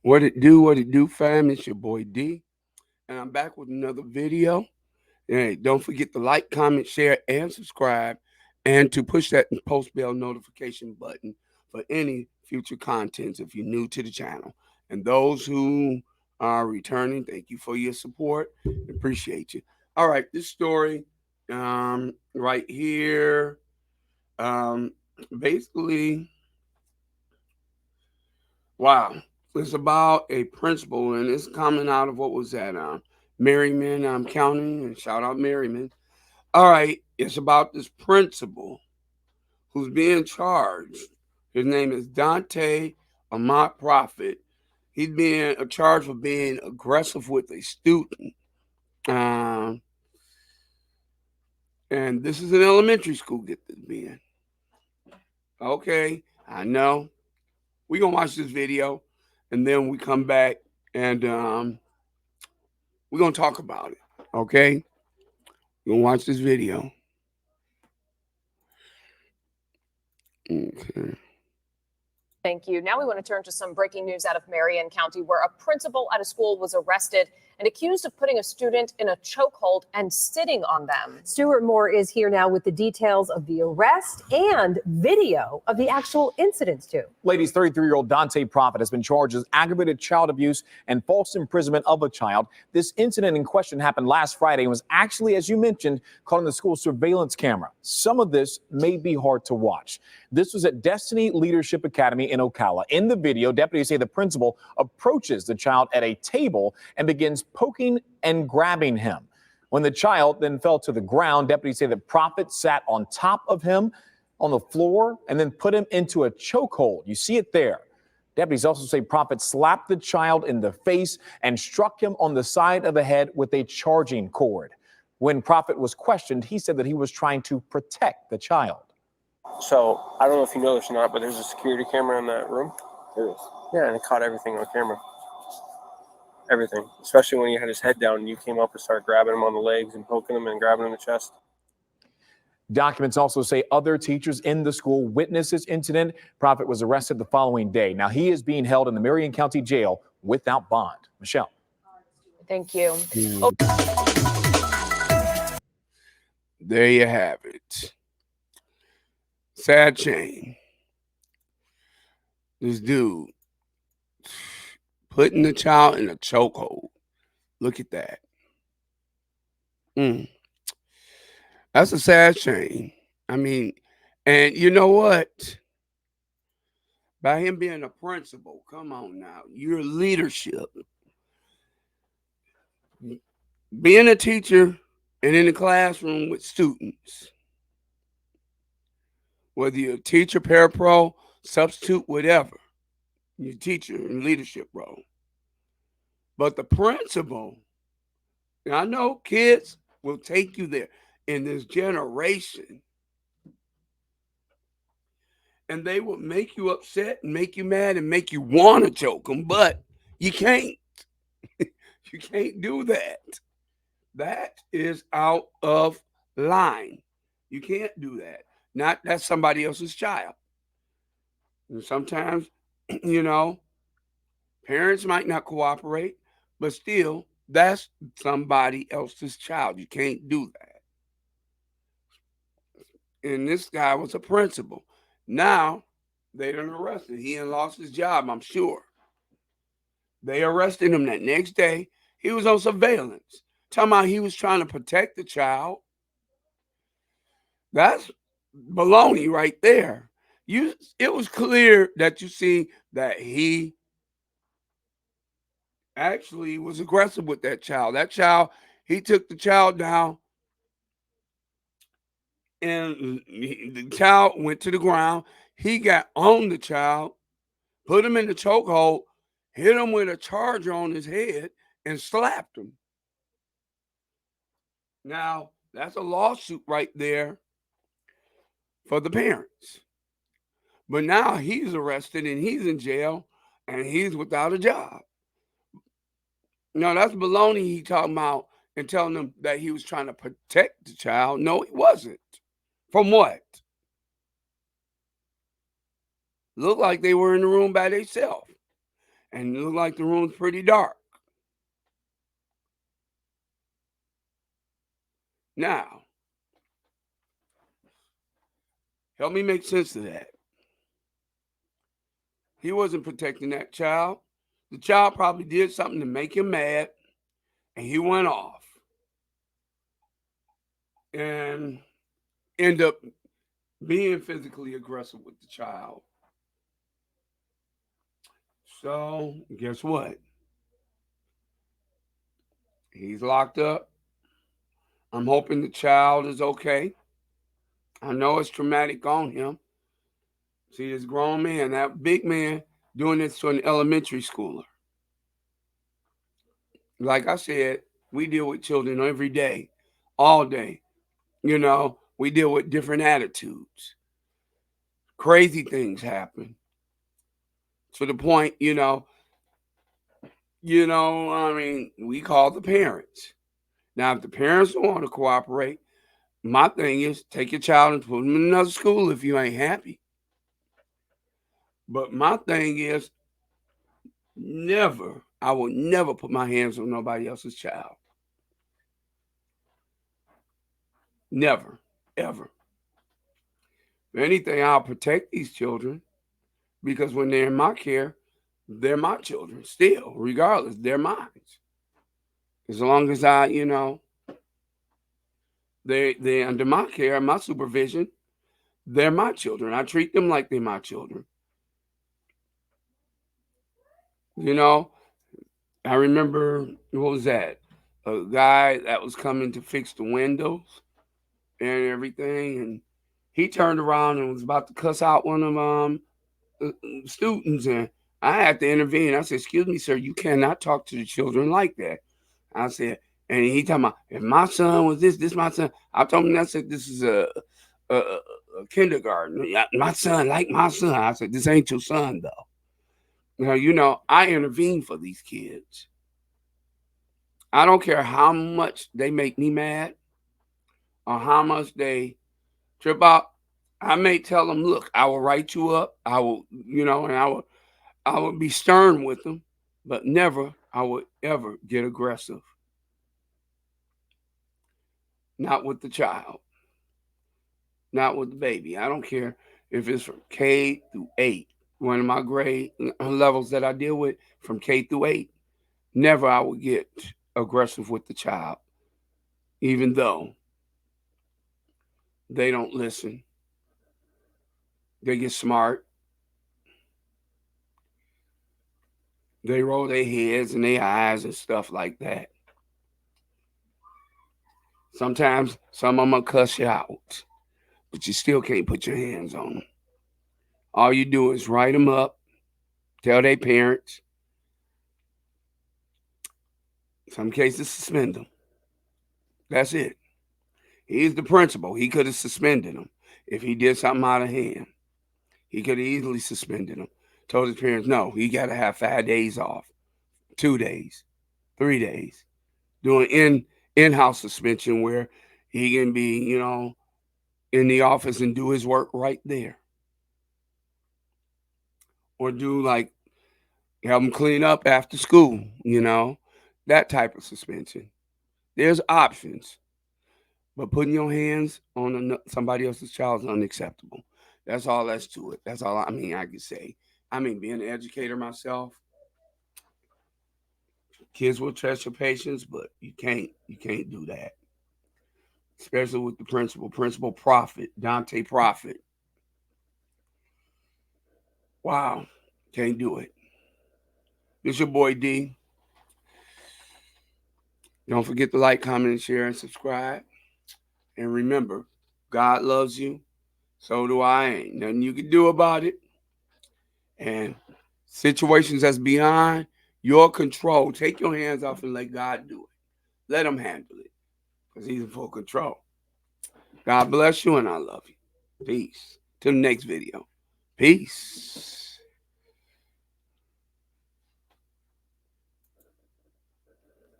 What it do, fam? It's your boy D, and I'm back with another video. And hey, don't forget to like, comment, share, and subscribe, and to push that post bell notification button for any future contents if you're new to the channel. And those who are returning, thank you for your support. Appreciate you. All right, this story, right here, um, basically, wow. It's about a principal, and it's coming out of what was that? Merriman County, and shout out Merriman. All right, it's about this principal who's being charged. His name is Dante Amat Prophet. He's being charged for being aggressive with a student. Um, and this is an elementary school, get this being. Okay, I know. We're going to watch this video, and then we come back, and we're going to talk about it. Okay? We're going to watch this video. Okay. Thank you. Now we want to turn to some breaking news out of Marion County, where a principal at a school was arrested and accused of putting a student in a chokehold and sitting on them. Stuart Moore is here now with the details of the arrest and video of the actual incidents, too. Ladies, 33-year-old Dante Prophet has been charged as aggravated child abuse and false imprisonment of a child. This incident in question happened last Friday and was actually, as you mentioned, caught on the school surveillance camera. Some of this may be hard to watch. This was at Destiny Leadership Academy in Ocala. In the video, deputies say the principal approaches the child at a table and begins poking and grabbing him. When the child then fell to the ground, deputies say the Prophet sat on top of him on the floor and then put him into a chokehold. You see it there. Deputies also say Prophet slapped the child in the face and struck him on the side of the head with a charging cord. When Prophet was questioned, he said that he was trying to protect the child. So, I don't know if you know this or not, but there's a security camera in that room. There is. Yeah, and it caught everything on camera. Everything. Especially when he had his head down and you came up and started grabbing him on the legs and poking him and grabbing him in the chest. Documents also say other teachers in the school witnessed this incident. Prophet was arrested the following day. Now he is being held in the Marion County Jail without bond. Michelle. Thank you. There you have it. Sad shame. This dude putting the child in a chokehold. Look at that. That's a sad shame. I mean, and you know what? By him being a principal, come on now, your leadership. Being a teacher and in the classroom with students, whether you're a teacher, parapro, substitute, whatever, your teacher and leadership role. But the principal, and I know kids will take you there in this generation, and they will make you upset and make you mad and make you want to choke them, but you can't. You can't do that. That is out of line. You can't do that. Not that's somebody else's child. And sometimes, you know, parents might not cooperate, but still, that's somebody else's child. You can't do that. And this guy was a principal. Now, they done arrested. He done lost his job, I'm sure. They arrested him that next day. He was on surveillance. Talking about he was trying to protect the child. That's baloney right there. It was clear that you see that he actually was aggressive with that child. That child, he took the child down, and the child went to the ground. He got on the child, put him in the chokehold, hit him with a charger on his head, and slapped him. Now, that's a lawsuit right there for the parents. But now he's arrested and he's in jail and he's without a job. No, that's baloney he talking about and telling them that he was trying to protect the child. No, he wasn't. From what? Looked like they were in the room by themselves. And it looked like the room's pretty dark. Now, help me make sense of that. He wasn't protecting that child. The child probably did something to make him mad, and he went off and ended up being physically aggressive with the child. So, guess what? He's locked up. I'm hoping the child is okay. I know it's traumatic on him. See, this grown man, that big man, doing this to an elementary schooler. Like I said, we deal with children every day, all day. You know, we deal with different attitudes. Crazy things happen. To the point, I mean, we call the parents. Now, if the parents don't want to cooperate, my thing is take your child and put them in another school if you ain't happy. But my thing is I will never put my hands on nobody else's child. Never, ever. If anything, I'll protect these children because when they're in my care, they're my children still, regardless. They're mine. As long as they're under my care, my supervision, they're my children. I treat them like they're my children. I remember, what was that? A guy that was coming to fix the windows and everything, and he turned around and was about to cuss out one of students, and I had to intervene. I said, "Excuse me, sir, you cannot talk to the children like that." I said, and he talking about, if my son was this my son. I told him, I said, this is a kindergarten. My son, like my son. I said, this ain't your son, though. Now, I intervene for these kids. I don't care how much they make me mad or how much they trip out. I may tell them, look, I will write you up. I will, and I would be stern with them, but never I would ever get aggressive. Not with the child. Not with the baby. I don't care if it's from K through 8. One of my grade levels that I deal with from K through 8. Never I would get aggressive with the child, even though they don't listen. They get smart. They roll their heads and their eyes and stuff like that. Sometimes some of them will cuss you out, but you still can't put your hands on them. All you do is write them up, tell their parents. In some cases, suspend them. That's it. He's the principal. He could have suspended him if he did something out of hand. He could have easily suspended him. Told his parents, no, he got to have 5 days off, 2 days, 3 days. Doing in-house suspension where he can be, in the office and do his work right there. Or do help him clean up after school, that type of suspension. There's options. But putting your hands on somebody else's child is unacceptable. That's all that's to it. That's all I can say. Being an educator myself, kids will test your patience, but you can't do that. Especially with the Principal Prophet, Dante Prophet. Wow, can't do it. This your boy D. Don't forget to like, comment, and share, and subscribe. And remember, God loves you. So do I. Ain't nothing you can do about it. And situations that's beyond your control, take your hands off and let God do it. Let him handle it. Because he's in full control. God bless you and I love you. Peace. Till the next video. Peace.